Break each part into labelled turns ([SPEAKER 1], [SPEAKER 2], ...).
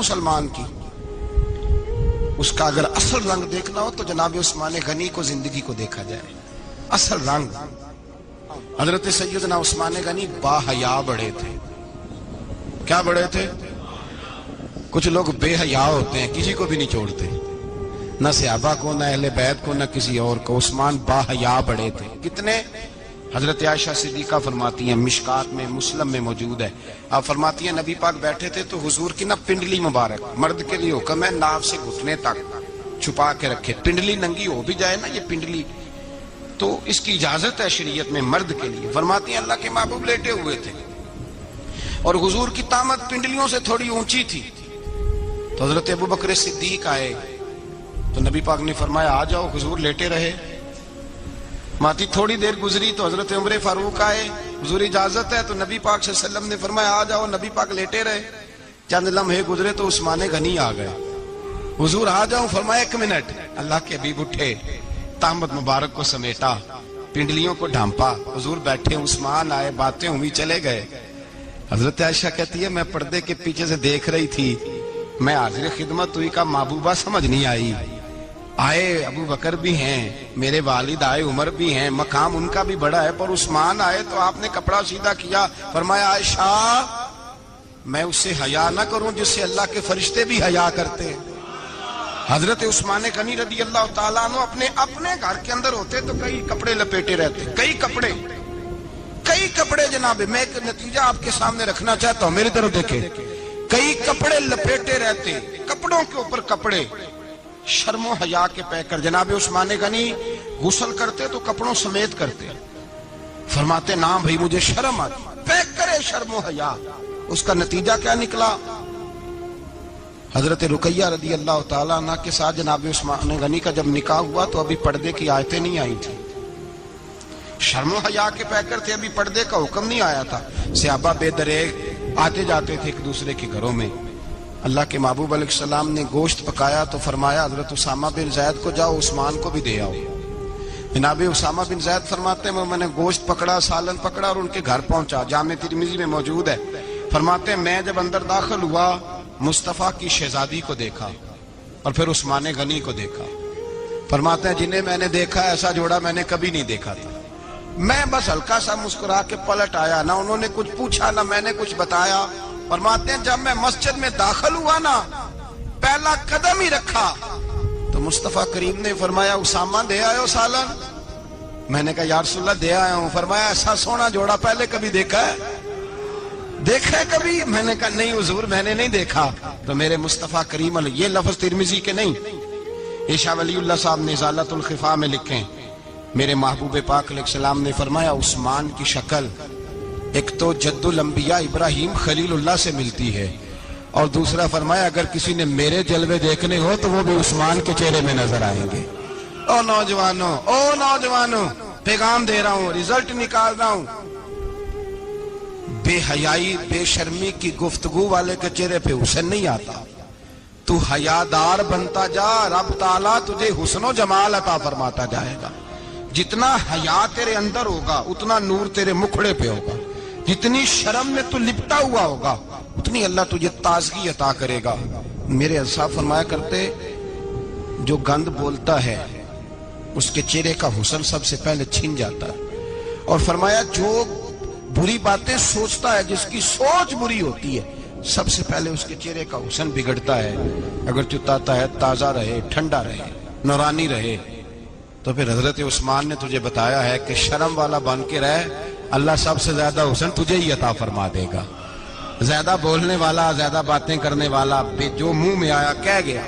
[SPEAKER 1] مسلمان کی، اس کا اگر اصل رنگ دیکھنا ہو تو جناب عثمان غنی کو زندگی کو دیکھا جائے. اصل رنگ. حضرت سیدنا عثمان غنی با حیا بڑے تھے. کیا بڑے تھے؟ کچھ لوگ بے حیا ہوتے ہیں، کسی کو بھی نہیں چھوڑتے، نہ صحابہ کو، نہ اہل بیت کو، نہ کسی اور کو. عثمان با حیا بڑے تھے. کتنے؟ حضرت عائشہ صدیقہ فرماتی ہیں، مشکات میں مسلم میں موجود ہے، آپ فرماتی ہیں نبی پاک بیٹھے تھے تو حضور کی نا پنڈلی مبارک، مرد کے لیے حکم ہے ناف سے گھٹنے تک چھپا کے رکھے. پنڈلی ننگی ہو بھی جائے نا یہ پنڈلی تو اس کی اجازت ہے شریعت میں مرد کے لیے. فرماتی ہیں اللہ کے محبوب لیٹے ہوئے تھے اور حضور کی طامت پنڈلیوں سے تھوڑی اونچی تھی. تو حضرت ابو بکر صدیق آئے تو نبی پاک نے فرمایا آ جاؤ. حضور لیٹے رہے. ماتی تھوڑی دیر گزری تو حضرت عمر فاروق آئے، حضور اجازت ہے. تو نبی پاک صلی اللہ علیہ وسلم نے فرمایا آ جاؤ. نبی پاک لیٹے رہے. چند لمحے گزرے تو عثمان غنی آ گئے. حضور آ جاؤ. فرمایا 1 منٹ. اللہ کے حبیب اٹھے، طامت مبارک کو سمیٹا، پنڈلیوں کو ڈھانپا. حضور بیٹھے، عثمان آئے، باتیں ہوئی، چلے گئے. حضرت عائشہ کہتی ہے میں پردے کے پیچھے سے دیکھ رہی تھی، میں حاضر خدمت ہوئی کا محبوبہ سمجھ نہیں آئی. آئے ابو بکر بھی ہیں، میرے والد آئے، عمر بھی ہیں، مقام ان کا بھی بڑا ہے، پر عثمان آئے تو آپ نے کپڑا سیدھا کیا. فرمایا عائشہ میں اس سے حیا نہ کروں جس سے اللہ کے فرشتے بھی حیا کرتے ہیں. حضرت عثمان غنی رضی اللہ تعالیٰ عنہ اپنے گھر کے اندر ہوتے تو کئی کپڑے لپیٹے رہتے، کئی کپڑے جناب. میں ایک نتیجہ آپ کے سامنے رکھنا چاہتا ہوں، میری طرف دیکھیں. کئی کپڑے لپیٹے رہتے، کپڑوں کے اوپر کپڑے، شرم و حیا کے پیکر. جناب عثمان غنی غسل کرتے تو کپڑوں سمیت کرتے. فرماتے نام بھائی مجھے شرم آتی، پیکر شرم و حیا. اس کا نتیجہ کیا نکلا؟ حضرت رقیہ رضی اللہ تعالیٰ عنہ کے ساتھ جناب عثمان غنی کا جب نکاح ہوا تو ابھی پردے کی آیتیں نہیں آئی تھی. شرم و حیا کے پیکر تھے، ابھی پردے کا حکم نہیں آیا تھا. صحابہ بے دریغ آتے جاتے تھے ایک دوسرے کے گھروں میں. اللہ کے محبوب علیہ السلام نے گوشت پکایا تو فرمایا حضرت اسامہ بن زید کو جاؤ عثمان کو بھی دے آؤ. جناب اسامہ بن زید فرماتے ہیں میں نے گوشت پکڑا، سالن پکڑا اور ان کے گھر پہنچا. جامع ترمذی میں موجود ہے. فرماتے ہیں میں جب اندر داخل ہوا مصطفیٰ کی شہزادی کو دیکھا اور پھر عثمان غنی کو دیکھا. فرماتے ہیں جنہیں میں نے دیکھا ایسا جوڑا میں نے کبھی نہیں دیکھا تھا. میں بس ہلکا سا مسکرا کے پلٹ آیا، نہ انہوں نے کچھ پوچھا نہ میں نے کچھ بتایا. فرماتے ہیں جب میں مسجد میں داخل ہوا نا، پہلا قدم ہی رکھا تو مصطفیٰ کریم نے فرمایا اسامہ دے آئے ہو سالن؟ میں نے کہا یا رسول اللہ دے آیا ہوں. فرمایا ایسا سونا جوڑا پہلے کبھی دیکھا ہے؟ دیکھا ہے کبھی؟ میں نے کہا نہیں حضور میں نے نہیں دیکھا. تو میرے مصطفیٰ کریم علیہ، یہ لفظ ترمذی کے نہیں، عیشا ولی اللہ صاحب نے ازالۃ الخفا میں لکھیں. میرے محبوب پاک علیہ السلام نے فرمایا عثمان کی شکل ایک تو جد الانبیاء ابراہیم خلیل اللہ سے ملتی ہے، اور دوسرا فرمایا اگر کسی نے میرے جلوے دیکھنے ہو تو وہ بھی عثمان کے چہرے میں نظر آئیں گے. او نوجوانوں پیغام دے رہا ہوں، رزلٹ نکال رہا ہوں. بے حیائی بے شرمی کی گفتگو والے کے چہرے پہ حسن نہیں آتا. تو حیادار بنتا جا، رب تعالیٰ تجھے حسن و جمال عطا فرماتا جائے گا. جتنا حیا تیرے اندر ہوگا اتنا نور تیرے مکھڑے پہ ہوگا. جتنی شرم میں تو لپٹا ہوا ہوگا اتنی اللہ تجھے تازگی عطا کرے گا. میرے صاحب فرمایا کرتے جو گند بولتا ہے اس کے چہرے کا حسن سب سے پہلے چھن جاتا ہے. اور فرمایا جو بری باتیں سوچتا ہے، جس کی سوچ بری ہوتی ہے، سب سے پہلے اس کے چہرے کا حسن بگڑتا ہے. اگر چتاتا ہے تازہ رہے، ٹھنڈا رہے، نورانی رہے. تو پھر حضرت عثمان نے تجھے بتایا ہے کہ شرم والا بن کے رہ، اللہ سب سے زیادہ حسن تجھے ہی عطا فرما دے گا. زیادہ بولنے والا، زیادہ باتیں کرنے والا، جو منہ میں آیا کہہ گیا،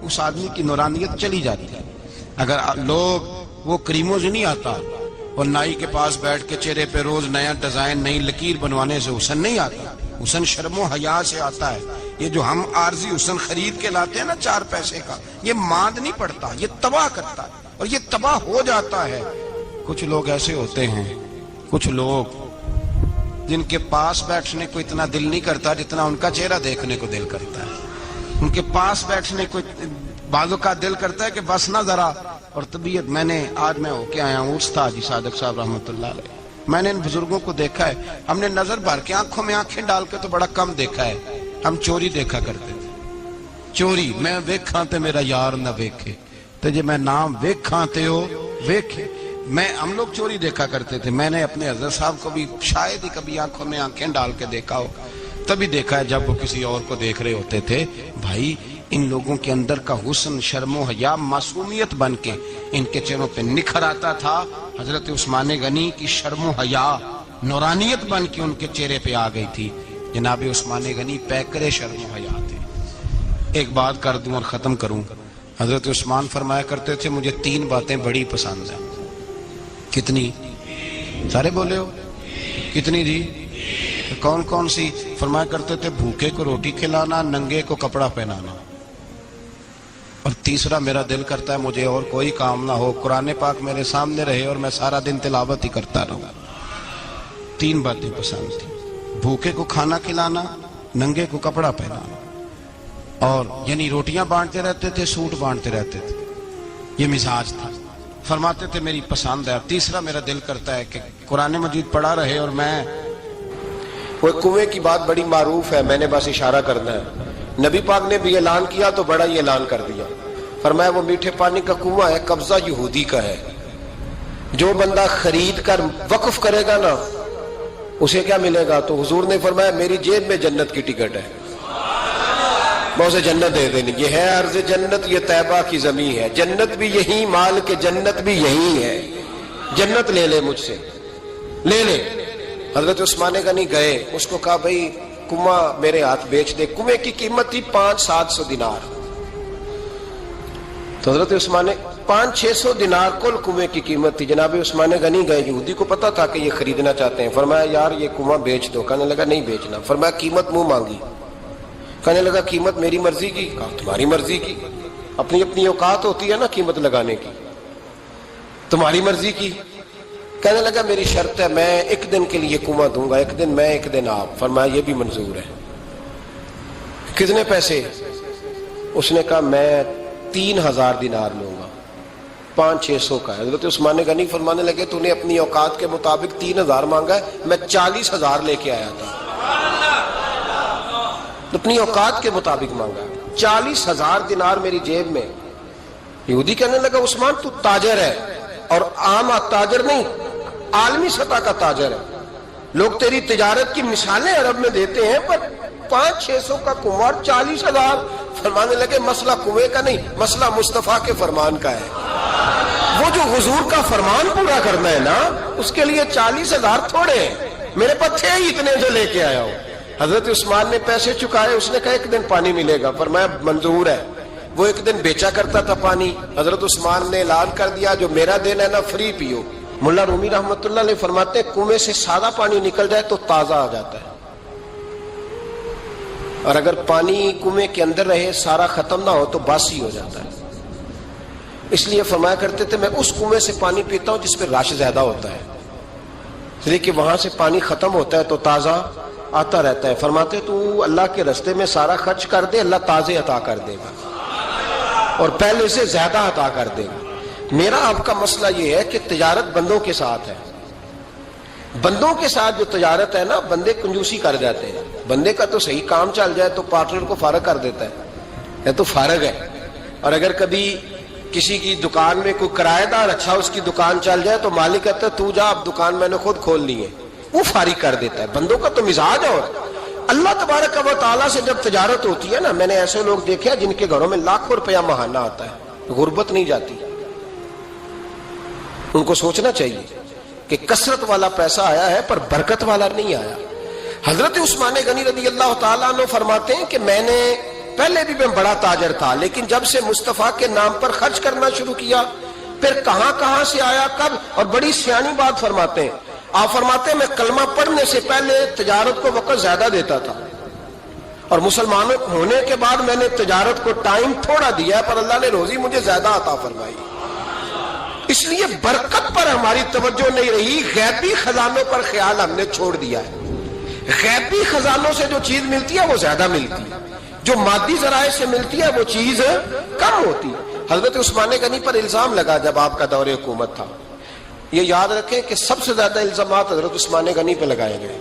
[SPEAKER 1] اس آدمی کی نورانیت چلی جاتی ہے. اگر لوگ وہ کریموں سے نہیں آتا اور نائی کے پاس بیٹھ کے چہرے پہ روز نیا ڈیزائن، نئی لکیر بنوانے سے حسن نہیں آتا. حسن شرم و حیا سے آتا ہے. یہ جو ہم عارضی حسن خرید کے لاتے ہیں نا 4 پیسے کا، یہ ماند نہیں پڑتا، یہ تباہ کرتا ہے اور یہ تباہ ہو جاتا ہے. کچھ لوگ ایسے ہوتے ہیں، کچھ لوگ جن کے پاس بیٹھنے کو اتنا دل نہیں کرتا جتنا ان کا چہرہ دیکھنے کو دل کرتا ہے. ان کے پاس بیٹھنے کو بعضوں کا دل کرتا ہے کہ بس نہ ذرا. اور طبیعت آج میں ہو کے آیا ہوں استاد حاجی صادق صاحب رحمۃ اللہ علیہ. میں نے ان بزرگوں کو دیکھا ہے، ہم نے نظر بھر کے آنکھوں میں آنکھیں ڈال کے تو بڑا کم دیکھا ہے. ہم چوری دیکھا کرتے تھے. چوری میں ویکھاں تے میرا یار نہ ویکھے، تے جے میں نام ویکھاں تے او ویکھے۔ ہم لوگ چوری دیکھا کرتے تھے، میں نے اپنے حضرت صاحب کو بھی شاید ہی کبھی آنکھوں میں آنکھیں ڈال کے دیکھا ہو، تبھی دیکھا ہے جب وہ کسی اور کو دیکھ رہے ہوتے تھے۔ بھائی ان لوگوں کے اندر کا حسن، شرم و حیا، معصومیت بن کے ان کے چہروں پہ نکھر آتا تھا۔ حضرت عثمان غنی کی شرم و حیا نورانیت بن کے ان کے چہرے پہ آ گئی تھی۔ جناب عثمان غنی پیکرے شرم و حیا تھے۔ ایک بات کر دوں اور ختم کروں۔ حضرت عثمان فرمایا کرتے تھے مجھے 3 باتیں بڑی پسند ہیں۔ کتنی؟ سارے بولے ہو؟ کتنی جی؟ کون کون سی؟ فرمایا کرتے تھے بھوکے کو روٹی کھلانا، ننگے کو کپڑا پہنانا، اور تیسرا میرا دل کرتا ہے مجھے اور کوئی کام نہ ہو، قرآن پاک میرے سامنے رہے اور میں سارا دن تلاوت ہی کرتا رہوں۔ 3 باتیں پسند تھی، بھوکے کو کھانا کھلانا، ننگے کو کپڑا پہنانا، اور یعنی روٹیاں بانٹتے رہتے تھے، سوٹ بانٹتے رہتے تھے، یہ مزاج تھا۔ فرماتے تھے میری پسند ہے، اور تیسرا میرا دل کرتا ہے کہ قرآن مجید پڑھا رہے اور میں۔
[SPEAKER 2] وہ کنویں کی بات بڑی معروف ہے، میں نے بس اشارہ کرنا ہے۔ نبی پاک نے بھی اعلان کیا تو بڑا ہی اعلان کر دیا، فرمایا وہ میٹھے پانی کا کنواں ہے، قبضہ یہودی کا ہے، جو بندہ خرید کر وقف کرے گا نا اسے کیا ملے گا؟ تو حضور نے فرمایا میری جیب میں جنت کی ٹکٹ ہے، میں اسے جنت دے دینی۔ یہ ہے عرض جنت، یہ طیبہ کی زمین ہے، جنت بھی یہی، مال کے جنت بھی یہی ہے، جنت لے لے مجھ سے، لے لے۔ حضرت عثمان غنی گئے، اس کو کہا بھائی کنواں میرے ہاتھ بیچ دے۔ کنویں کی قیمت تھی 500-700 دینار، تو حضرت عثمان 500-600 دینار کل کنویں کی قیمت تھی۔ جناب عثمان غنی گئے، یہودی کو پتا تھا کہ یہ خریدنا چاہتے ہیں، فرمایا یار یہ کنواں بیچ دو۔ کہنے لگا نہیں بیچنا۔ فرمایا قیمت منہ مانگی، کہنے لگا قیمت میری مرضی کی۔ کہا تمہاری مرضی کی، اپنی اپنی اوقات ہوتی ہے نا قیمت لگانے کی، تمہاری مرضی کی۔ کہنے لگا میری شرط ہے میں 1 دن کے لیے کنواں دوں گا، 1 دن میں 1 دن آپ۔ فرمایا یہ بھی منظور ہے۔ کتنے پیسے؟ اس نے کہا میں 3000 دینار لوں گا، 500-600 کا ہے۔ حضرت عثمان غنی فرمانے لگے تو نے اپنی اوقات کے مطابق 3000 مانگا ہے، میں 40,000 لے کے آیا تھا، اپنی اوقات کے مطابق مانگا، 40,000 دینار میری جیب میں۔ یہودی کہنے لگا عثمان تو تاجر ہے، اور عام تاجر نہیں، عالمی سطح کا تاجر ہے، لوگ تیری تجارت کی مثالیں عرب میں دیتے ہیں، پر 500-600 کا کنواں 40,000۔ فرمانے لگے مسئلہ کنویں کا نہیں، مسئلہ مصطفیٰ کے فرمان کا ہے، وہ جو حضور کا فرمان پورا کرنا ہے نا، اس کے لیے 40,000 تھوڑے ہیں، میرے پاس تھے ہی اتنے جو لے کے آیا ہوں۔ حضرت عثمان نے پیسے چکائے، اس نے کہا 1 دن پانی ملے گا۔ فرمایا منظور ہے۔ وہ 1 دن بیچا کرتا تھا پانی، حضرت عثمان نے اعلان کر دیا جو میرا دن ہے نا فری پیو۔ ملا رومی رحمۃ اللہ علیہ فرماتے ہیں کنویں سے سادہ پانی نکل جائے تو تازہ آ جاتا ہے، اور اگر پانی کنویں کے اندر رہے سارا ختم نہ ہو تو باسی ہو جاتا ہے۔ اس لیے فرمایا کرتے تھے میں اس کنویں سے پانی پیتا ہوں جس پہ رش زیادہ ہوتا ہے، اس لیے کہ وہاں سے پانی ختم ہوتا ہے تو تازہ آتا رہتا ہے۔ فرماتے تو اللہ کے رستے میں سارا خرچ کر دے، اللہ تازے عطا کر دے گا اور پہلے سے زیادہ عطا کر دے گا۔ میرا آپ کا مسئلہ یہ ہے کہ تجارت بندوں کے ساتھ ہے، بندوں کے ساتھ جو تجارت ہے نا، بندے کنجوسی کر جاتے ہیں، بندے کا تو صحیح کام چل جائے تو پارٹنر کو فارغ کر دیتا ہے، یہ تو فارغ ہے، اور اگر کبھی کسی کی دکان میں کوئی کرایہ دار اچھا اس کی دکان چل جائے تو مالک کہتا ہے تو جا، اب دکان میں نے خود کھول لی ہے، وہ فارغ کر دیتا ہے۔ بندوں کا تو مزاج ہے۔ اور اللہ تبارک و تعالیٰ سے جب تجارت ہوتی ہے نا، میں نے ایسے لوگ دیکھے ہیں جن کے گھروں میں لاکھوں روپیہ ماہانہ آتا ہے، غربت نہیں جاتی۔ ان کو سوچنا چاہیے کہ کثرت والا پیسہ آیا ہے پر برکت والا نہیں آیا۔ حضرت عثمان غنی رضی اللہ تعالیٰ عنہ فرماتے ہیں کہ میں نے پہلے بھی میں بڑا تاجر تھا، لیکن جب سے مصطفیٰ کے نام پر خرچ کرنا شروع کیا، پھر کہاں کہاں سے آیا کب، اور بڑی سیانی بات فرماتے ہیں۔ آپ فرماتے ہیں میں کلمہ پڑھنے سے پہلے تجارت کو وقت زیادہ دیتا تھا، اور مسلمان ہونے کے بعد میں نے تجارت کو ٹائم تھوڑا دیا پر اللہ نے روزی مجھے زیادہ عطا فرمائی۔ اس لیے برکت پر ہماری توجہ نہیں رہی، غیبی خزانوں پر خیال ہم نے چھوڑ دیا ہے۔ غیبی خزانوں سے جو چیز ملتی ہے وہ زیادہ ملتی ہے، جو مادی ذرائع سے ملتی ہے وہ چیز کم ہوتی ہے۔ حضرت عثمان غنی پر الزام لگا جب آپ کا دور حکومت تھا، یہ یاد رکھیں کہ سب سے زیادہ الزامات حضرت عثمان غنی پہ لگائے گئے،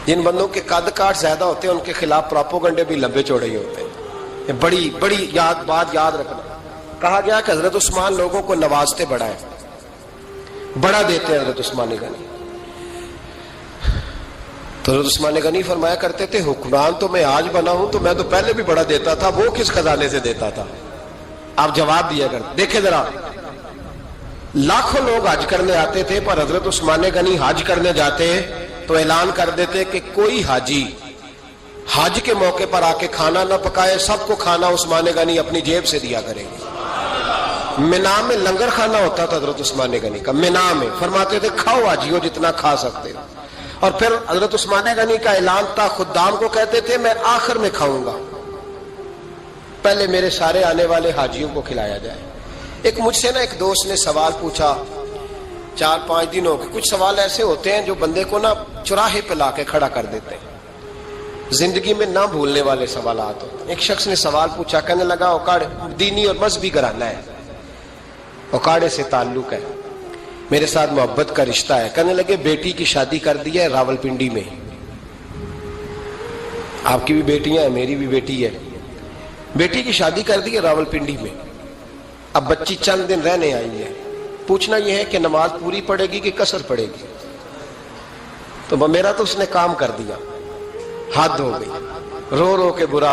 [SPEAKER 2] جن بندوں کے قد کاٹ زیادہ ہوتے ہیں ان کے خلاف پروپیگنڈے بھی لمبے چوڑے ہی ہوتے ہیں. یہ بڑی بات یاد رکھنا. کہا گیا کہ حضرت عثمان لوگوں کو نوازتے بڑا ہے, بڑا دیتے ہیں حضرت عثمان غنی. تو حضرت عثمان غنی فرمایا کرتے تھے حکمران تو میں آج بنا ہوں تو میں تو پہلے بھی بڑا دیتا تھا, وہ کس خزانے سے دیتا تھا؟ آپ جواب دیا کرتے. دیکھیں ذرا, لاکھوں لوگ حج کرنے آتے تھے پر حضرت عثمان غنی حج کرنے جاتے تو اعلان کر دیتے کہ کوئی حاجی حج کے موقع پر آ کے کھانا نہ پکائے, سب کو کھانا عثمان غنی اپنی جیب سے دیا کریں گے. مینا میں لنگر کھانا ہوتا تھا حضرت عثمان غنی کا, مینا میں. فرماتے تھے کھاؤ حاجیو جتنا کھا سکتے. اور پھر حضرت عثمان غنی کا اعلان تھا, خدام کو کہتے تھے میں آخر میں کھاؤں گا, پہلے میرے سارے آنے والے حاجیوں کو کھلایا جائے. ایک مجھ سے نا ایک دوست نے سوال پوچھا 4-5 دنوں کے. کچھ سوال ایسے ہوتے ہیں جو بندے کو نا چوراہے پہ لا کے کھڑا کر دیتے ہیں, زندگی میں نہ بھولنے والے سوالات ہوتے ہیں. ایک شخص نے سوال پوچھا, کہنے لگا اوکاڑے دینی اور مذہبی گھرانہ ہے, اوکاڑے سے تعلق ہے, میرے ساتھ محبت کا رشتہ ہے. کہنے لگے بیٹی کی شادی کر دی ہے راولپنڈی میں. آپ کی بھی بیٹیاں ہیں, میری بھی بیٹی ہے. بیٹی کی شادی کر دی ہے راولپنڈی میں. اب بچی چند دن رہنے آئی ہے. پوچھنا یہ ہے کہ نماز پوری پڑے گی کہ قصر پڑے گی؟ تو میرا تو اس نے کام کر دیا, حد ہو گئی. رو رو کے برا